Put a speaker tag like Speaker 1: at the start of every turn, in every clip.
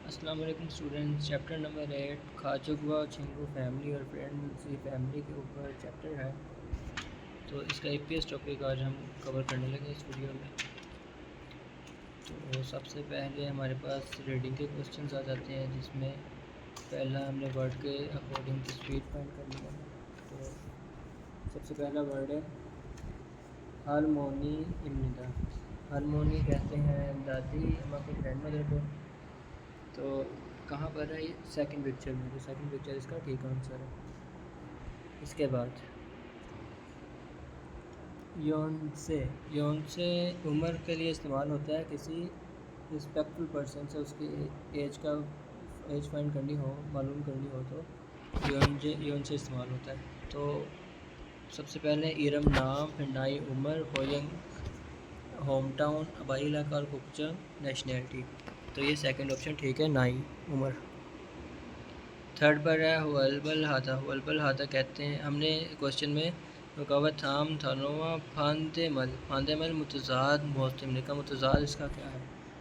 Speaker 1: अस्सलाम वालेकुम students. Chapter number 8 खाचुकवा चिंगू family और फ्रेंड्स की फैमिली के ऊपर चैप्टर है। तो इसका ईपीएस टॉपिक आज हम कवर करने लगे इस वीडियो में। तो सबसे पहले हमारे पास रीडिंग के क्वेश्चंस आ जाते हैं, जिसमें पहला हमने वर्ड के अकॉर्डिंग की स्पीड फाइंड करनी है। तो सबसे पहला वर्ड है हारमोनी इम्निदा। हारमोनी कहते हैं दादी अम्मा की ग्रैंड मदर को। तो कहाँ पर है ये? सेकंड पिक्चर में। तो सेकंड पिक्चर इसका ठीक आंसर है। इसके बाद यौन से उम्र के लिए इस्तेमाल होता है किसी रिस्पेक्टफुल पर्सन से उसकी एज फाइंड करनी हो, मालूम करनी हो तो यौन से इस्तेमाल होता है। तो सबसे पहले इरम नाम, फिर नाई उम्र, होयंग होम टाउन, आबाई इलाका और कुकचा नेशनैलिटी। तो ये सेकंड ऑप्शन ठीक है, नाई उम्र। थर्ड पर है हुअलबल हाथा। हुअलबल हाथा कहते हैं, हमने क्वेश्चन में रुकावत थाम थानोवा फांदेमल मुतजाद मोहतम का मुतजाद इसका क्या है?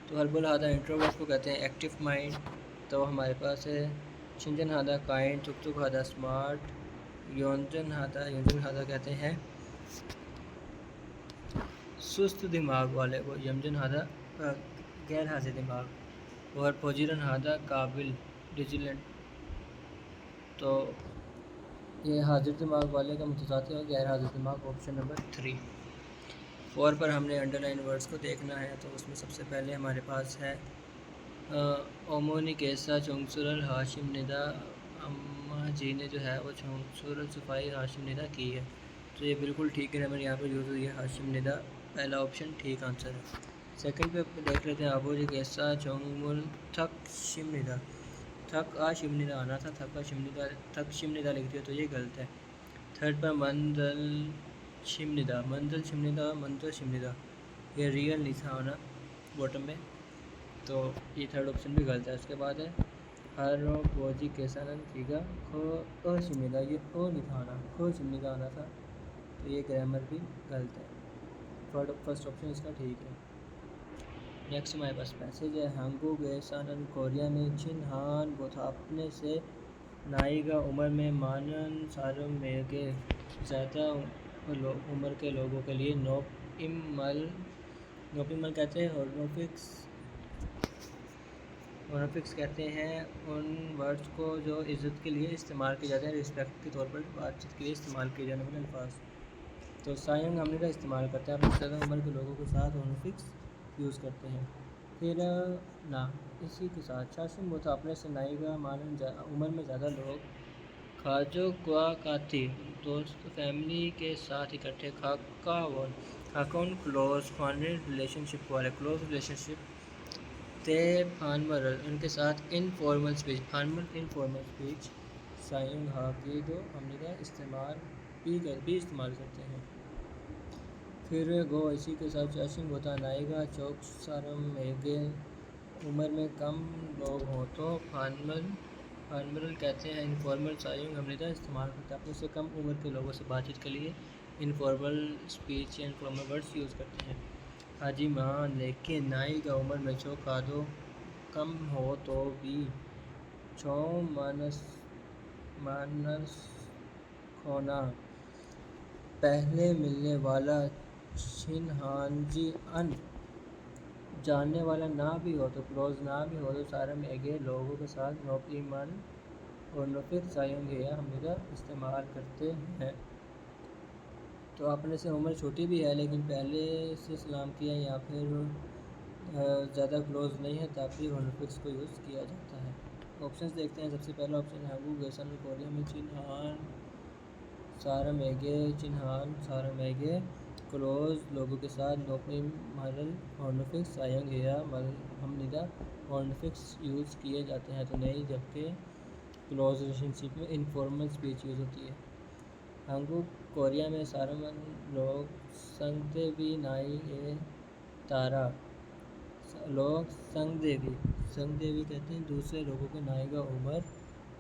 Speaker 1: तो हलबल हाथा इंट्रोवर्ट को कहते हैं एक्टिव माइंड। तो हमारे पास है शिंजन हादा काइंड, तुक हादा स्मार्ट, योंजन हादा कहते हैं सुस्त दिमाग वाले को, यमजन हादा गैर हाजिर दिमाग, और पोजीरन हादा काबिल डिजिलेंट। तो ये हाजिर दिमाग वाले का मुतज़ाद है और गैर हाजिर दिमाग, ऑप्शन नंबर 3। 4 पर हमने अंडरलाइन वर्ड्स को देखना है। तो उसमें सबसे पहले हमारे पास है ओमोनी केसा चौंसुरल हाशिम निदा। अम्मा जी ने जो है वो चौंसुरल सफाई हाशिम निदा की है। तो ये बिल्कुल ठीक है, यहाँ पर यूज़ हुई है हाशिम निदा, पहला ऑप्शन ठीक आंसर है। सेकंड पे देख लेते हैं अबू जी केसा चौंगमुल थक शिम निदा। थक आ शिमनिदा आना था, थक शिमनिदा लिख दिया, तो ये गलत है। थर्ड पर मंदल शिमनिदा, मंदल शिमनिदा, ये रियल नहीं था आना बॉटम में, तो ये थर्ड ऑप्शन भी गलत है। उसके बाद है हर बोजी केसानन ठीका खो शिमनिदा, ये ओ नहीं था आना, खो शिमनिदा आना था, तो ये ग्रामर भी गलत है। फर्स्ट ऑप्शन इसका ठीक है। नेक्स्ट हमारे पास पैसेज है हांगू गैसानन कोरिया में चिन हान बोथापने से नाइगा उम्र में मानन सारम मेगे ज़्यादा उम्र के लोगों के लिए नोपिमल कहते हैं। हॉर्नोफिक्स कहते हैं उन वर्ड्स को जो इज़्ज़त के लिए इस्तेमाल किए जाते हैं, रिस्पेक्ट के तौर पर बातचीत के लिए इस्तेमाल किए जाने वाले अल्फाज। तो सायंग हमने का इस्तेमाल करते हैं अपनी ज़्यादा उम्र के लोगों के साथ हॉर्नोफिक्स यूज़ करते हैं। फिर ना इसी के साथ शासन वो था अपने से नाइगा मानन उम्र में ज़्यादा लोग खाजो क्वा काती दोस्त फैमिली के साथ इकट्ठे खाका वन खाकौन क्लोज फॉर्मल रिलेशनशिप वाले क्लोज रिलेशनशिप ते फानमरल उनके साथ इनफॉर्मल स्पीच साइंग हा की जो हमने का इस्तेमाल भी इस्तेमाल करते हैं। फिर गो इसी के साथ चाशिंग होता नाएगा चौक सारम मेगे उम्र में कम लोग हों तो फार्मल कहते हैं इनफॉर्मल साइंग हमने का इस्तेमाल करते हैं अपने से कम उम्र के लोगों से बातचीत के लिए इनफॉर्मल स्पीच या इनफॉर्मल वर्ड्स यूज़ करते हैं। हाजी माँ लेकिन नाई का उम्र में छो कादो कम हो तो भी छो मानस मानस खोना पहले मिलने वाला छिनहानजी अन जानने वाला ना भी हो तो क्लोज ना भी हो तो सारा मेगे लोगों के साथ नौकरी मन और नफिक सायंगेया हमने इस्तेमाल करते हैं। तो अपने से उम्र छोटी भी है लेकिन पहले से सलाम किया या फिर ज़्यादा क्लोज नहीं है तभी हॉर्नोफिक्स को यूज़ किया जाता है। ऑप्शंस देखते हैं। सबसे पहला ऑप्शन है वो गैसन कोरिया में सारा मैगे क्लोज लोगों के साथ नौकरी मरल हॉर्नोफिक्स आयंग या हमनिदा हॉर्नोफिक्स यूज़ किए जाते हैं तो नहीं, जबकि क्लोज रिलेशनशिप में इनफॉर्मल स्पीच यूज़ होती है। हांगू कोरिया में सारामन लोग संगदेवी नाई ए तारा लोग संगदेवी कहते हैं दूसरे लोगों के नाई का उम्र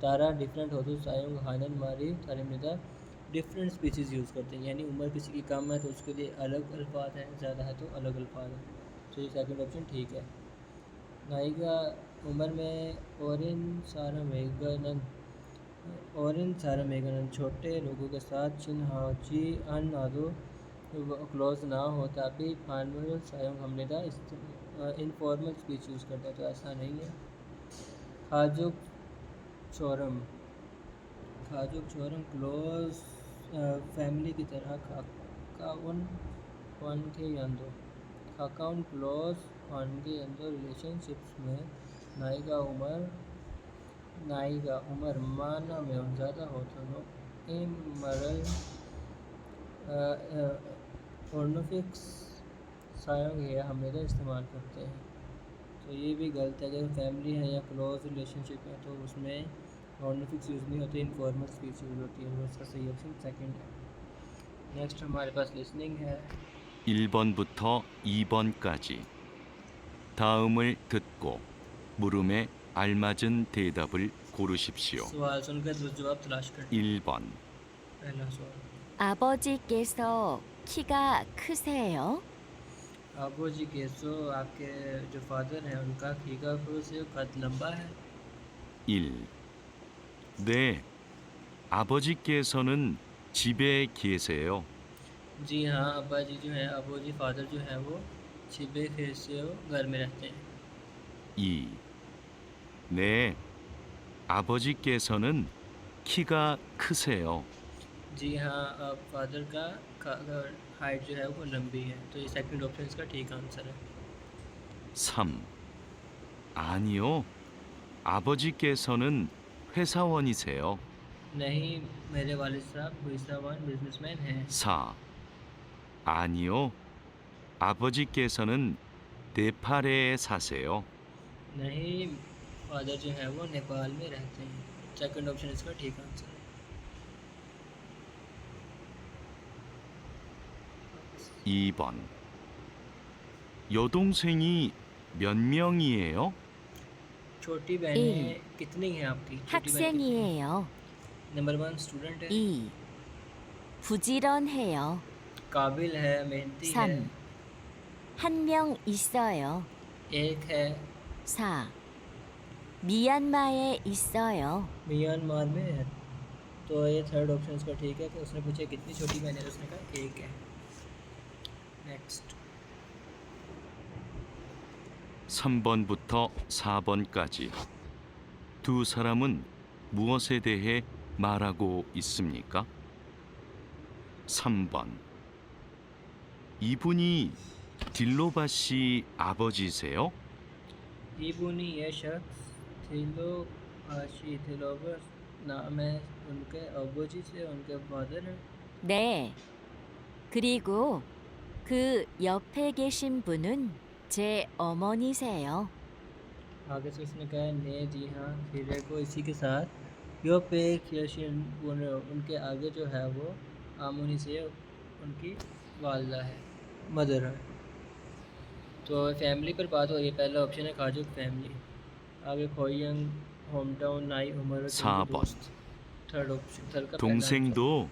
Speaker 1: तारा डिफरेंट हो तो सायुंग हानन मारी तारिमिदा डिफरेंट स्पीचेस यूज़ करते हैं, यानी उम्र किसी की कम है तो उसके लिए अलग अल्फाज हैं, ज़्यादा है तो अलग अल्फाज हैं। तो ये सेकंड ऑप्शन ठीक है। 나이가 उम्र में 오랜 사람에게는 छोटे लोगों के साथ 친하지 않아도 क्लोज ना हो तभी फॉर्मल सायंग हमने इनफॉर्मल स्पीच यूज़ करते हैं, तो ऐसा नहीं है। खाजुक चोरम क्लोज फैमिली की तरह खाकाउन क्लोज के अंदर रिलेशनशिप्स में नाइगा उमर माना में ज़्यादा हो तो इमरल पोर्नोफिक्स सायंग है हमने इस्तेमाल करते हैं, तो ये भी गलत है। अगर फैमिली है या क्लोज रिलेशनशिप है तो उसमें पोर्नोफिक्स यूज़ नहीं होती, इनफॉर्मल स्पीच यूज़ होती है। उसका सही ऑप्शन सेकंड है। नेक्स्ट हमारे पास लिसनिंग है।
Speaker 2: 1번부터 2번까지 다음을 듣고 물음에 알맞은 대답을 고르십시오.
Speaker 1: सवाल सुनकर जवाब तलाश करें।
Speaker 2: 1번.
Speaker 1: पहला सवाल,
Speaker 3: 아버지께서 키가 크세요?
Speaker 1: आबोजी केसो आपके जो फादर हैं उनका खीगा से कद लंबा है।
Speaker 2: 1. 네, 아버지께서는 집에 계세요.
Speaker 1: जी हाँ, अब्बा जी जो हैं, अबोजी फादर जो हैं वो छिबे खेसे घर में रहते हैं।
Speaker 2: 2. 네, आबोजी께서는 키가 크세요.
Speaker 1: जी हाँ, अब फादर का हाइट जो है वो लंबी है, तो ये सेकंड ऑप्शन इसका ठीक आंसर है।
Speaker 2: 3. 아니요, 아버지께서는 회사원이세요.
Speaker 1: नहीं, मेरे वालिद साहब पैसावान बिजनेसमैन हैं।
Speaker 2: 4. 아니요, 아버지께서는 네팔에 사세요.
Speaker 1: नहीं, फादर जो है वो नेपाल में रहते हैं। सेकंड ऑप्शन इसका ठीक आंसर है।
Speaker 2: 2번. 여동생이 몇 명이에요?
Speaker 1: छोटी बहनें कितनी हैं आपकी?
Speaker 3: 학생이에요.
Speaker 1: नंबर 1 स्टूडेंट है।
Speaker 3: 2. 부지런해요.
Speaker 1: काबिल है, मेहनती है।
Speaker 3: 3. 한 명 있어요.
Speaker 1: एक है।
Speaker 3: 4. 미얀마에 있어요.
Speaker 1: म्यांमार में है, तो ये थर्ड ऑप्शन इसका ठीक है कि उसने पूछा कितनी छोटी बहन है, उसने कहा एक है। नेक्स्ट
Speaker 2: 3번부터 4번까지 두 사람은 무엇에 대해 말하고 있습니까? 3번. 이분이 딜로바 씨 아버지세요?
Speaker 1: इबुनी ये शख्स थिलोबर नाम है उनके अबूजी से, उनके फादर हैं।
Speaker 3: 네. 그리고 그 옆에 계신 분은 제 어머니세요.
Speaker 1: आगे से उसने कहा ने जी हाँ, फिर को इसी के साथ यो पे उनके आगे जो है वो आमुनी से उनकी वालदा है, मदर है। तो फैमिली पर बात हो रही है, पहला ऑप्शन है खाजुक फैमिली। आगे खोयंग, होम टाउन, नाई उमर।
Speaker 2: 4번.
Speaker 1: थर्ड ऑप्शन थर्ड का
Speaker 2: 동생도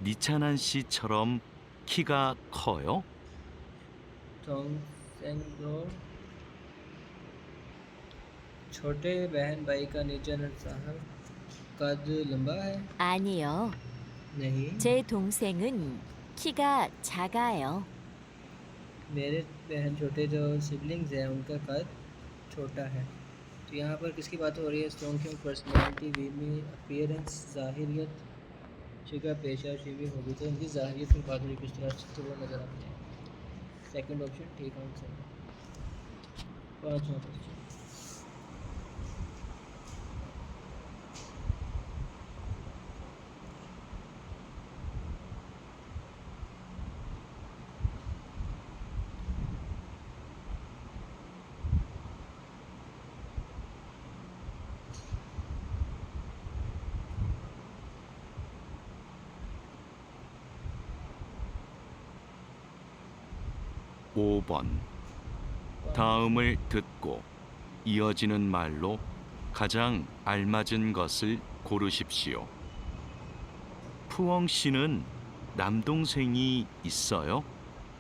Speaker 2: 니차난 씨처럼 키가 커요?
Speaker 1: दो छोटे बहन भाई का नीचन साहब कद लंबा है?
Speaker 3: 아니요.
Speaker 1: नहीं,
Speaker 3: 제 동생은 키가 작아요.
Speaker 1: मेरे बहन छोटे जो सिबलिंग्स हैं उनका कद छोटा है। तो यहाँ पर किसकी बात हो रही है? स्ट्रॉन्ग पर्सनैलिटी, वीमी, अपीयरेंस, ज़ाहिरियत, शिका पेशा शीवी होगी, तो इनकी ज़ाहिरियत की बात हो रही है, किस तरह से वो नज़र आते हैं। सेकंड ऑप्शन ठीक आंसर है। 5वां क्वेश्चन
Speaker 2: 5번. 다음을 듣고 이어지는 말로 가장 알맞은 것을 고르십시오. 푸엉 씨는 남동생이 있어요?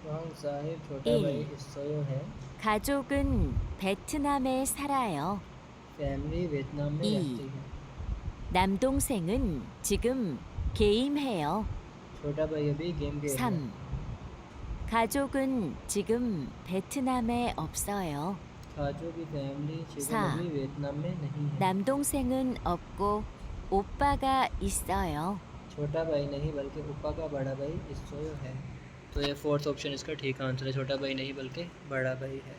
Speaker 1: वहाँ साहिब छोटा
Speaker 3: 일.
Speaker 1: भाई इसोयो है।
Speaker 3: 가족은 베트남에 살아요.
Speaker 1: फैमिली वियतनाम में
Speaker 3: 이.
Speaker 1: रहती है।
Speaker 3: 남동생은 지금 게임해요.
Speaker 1: छोटा भाई अभी गेम खेल रहा है।
Speaker 3: 3. 가족은 지금 베트남에 없어요.
Speaker 1: खाजू की फैमिली चिकन
Speaker 3: 사.
Speaker 1: अभी वियतनाम में नहीं है।
Speaker 3: 남동생은 없고 오빠가 있어요.
Speaker 1: छोटा भाई नहीं बल्कि ऊपा का बड़ा भाई इसोयो है। तो ये फोर्थ ऑप्शन इसका ठीक आंसर है, छोटा भाई नहीं बल्कि बड़ा भाई है।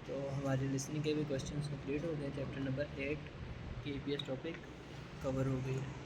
Speaker 1: तो हमारी लिसनिंग के भी क्वेश्चंस कंप्लीट हो गए। चैप्टर नंबर 8 की ईपीएस टॉपिक कवर हो गई है।